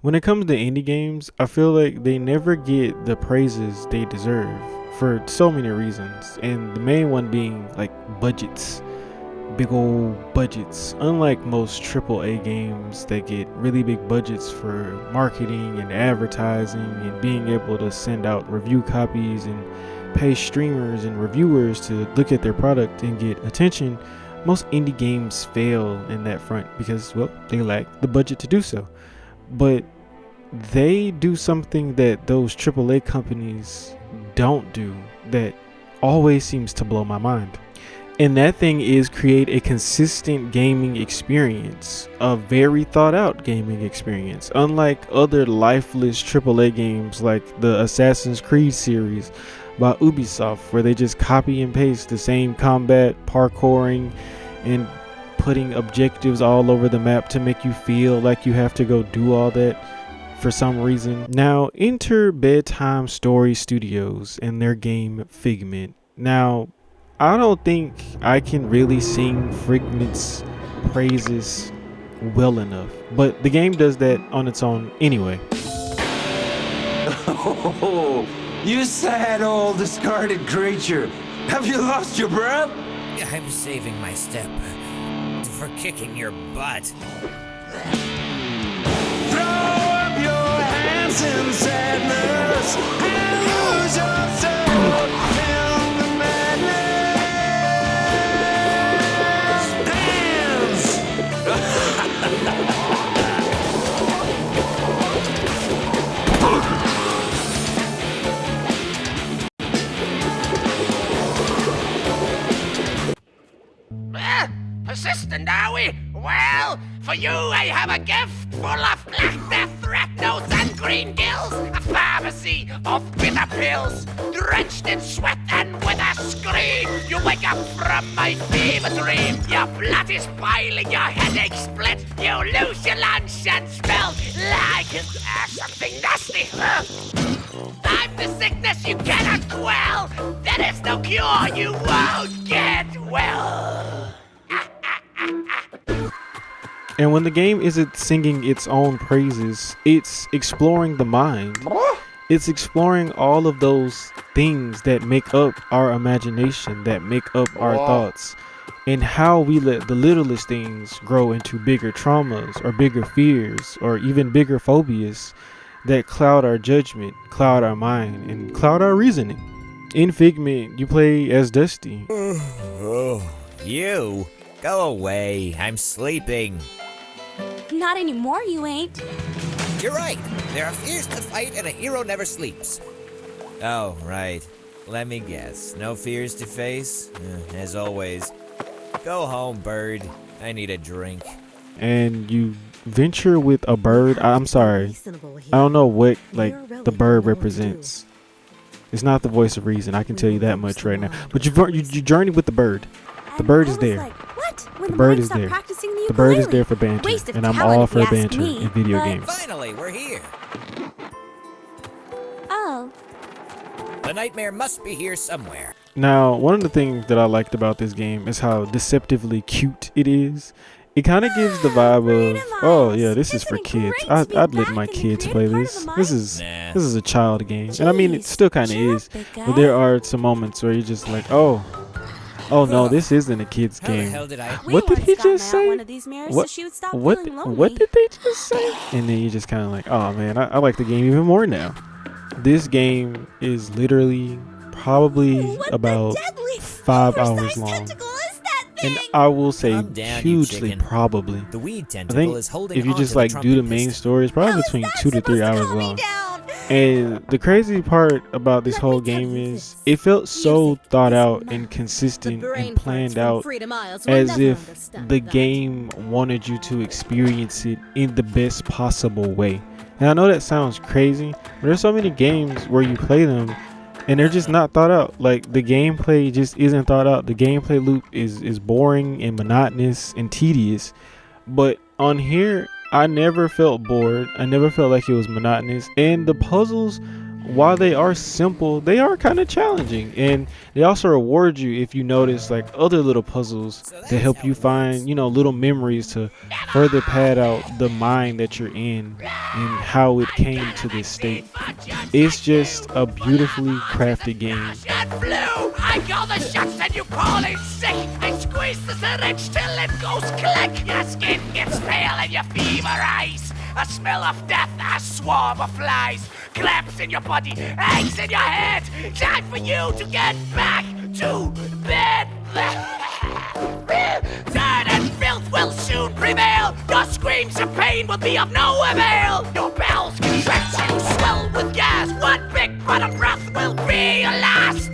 When it comes to indie games, I feel like they never get the praises they deserve for so many reasons, and the main one being like budgets. Big old budgets. Unlike most AAA games that get really big budgets for marketing and advertising and being able to send out review copies and pay streamers and reviewers to look at their product and get attention, most indie games fail in that front because, well, they lack the budget to do so. But they do something that those AAA companies don't do that always seems to blow my mind. And that thing is create a consistent gaming experience, a very thought out gaming experience. Unlike other lifeless AAA games like the Assassin's Creed series by Ubisoft, where they just copy and paste the same combat, parkouring, and putting objectives all over the map to make you feel like you have to go do all that for some reason. Now, enter Bedtime Story Studios and their game Figment. Now, I don't think I can really sing Figment's praises well enough, but the game does that on its own anyway. Oh, you sad old discarded creature. Have you lost your breath? I'm saving my step for kicking your butt. Throw up your hands in sadness and lose yourself in the Persistent, are we? Well, for you I have a gift full of black death, rat nose, and green gills. A pharmacy of bitter pills, drenched in sweat and with a scream. You wake up from my fever dream. Your blood is boiling, your headache split. You lose your lunch and smell like something nasty. I'm the sickness you cannot quell. There is no cure, you won't get well. And when the game isn't singing its own praises, it's exploring the mind. It's exploring all of those things that make up our imagination, that make up our thoughts, and how we let the littlest things grow into bigger traumas or bigger fears or even bigger phobias that cloud our judgment, cloud our mind, and cloud our reasoning. In Figment, you play as Dusty. You? Go away. I'm sleeping. Not anymore, you ain't. You're right. There are fears to fight and a hero never sleeps. Oh, right. Let me guess. No fears to face? As always. Go home, bird. I need a drink. And you venture with a bird. I'm sorry. I don't know what the bird represents. It's not the voice of reason. I can tell you that much right now. But you journey with the bird. The bird is there. The bird is there. The bird is there for banter, and I'm all for banter in video games. Finally, we're here. Oh. The nightmare must be here somewhere. Now, one of the things that I liked about this game is how deceptively cute it is. It kind of gives the vibe of, oh yeah, this is for kids. I'd let my kids play this. This is a child game, and I mean it still kind of is. But there are some moments where you're just like, oh no, this isn't a kid's game. What did he just say? What did they just say? And then you're just kind of like, oh man, I like the game even more now. This game is literally probably about 5 hours long. And I will say hugely probably. The weed I tentacle think is holding if you on just to the like do the trumpet main piston. story, it's probably between 2 to 3 hours long. And the crazy part about this whole game is it felt so thought out and consistent and planned out, as if the game wanted you to experience it in the best possible way. And I know that sounds crazy, but there's so many games where you play them and they're just not thought out. Like the gameplay just isn't thought out. The gameplay loop is boring and monotonous and tedious. But on here, I never felt bored. I never felt like it was monotonous. And the puzzles while they are simple, they are kind of challenging, and they also reward you if you notice like other little puzzles that help you find, little memories to further pad out the mind that you're in and how it came to this state. It's just a beautifully crafted game. Shot blue! I call the shots and you call it sick! I squeeze the syringe till it goes click! Your skin gets pale and your fever rise! A smell of death, a swarm of flies! Clamps in your body, aches in your head! Time for you to get back to bed! Dirt and filth will soon prevail! Your screams of pain will be of no avail! Your bowels contract, you swell with gas! One big butt of breath will be your last!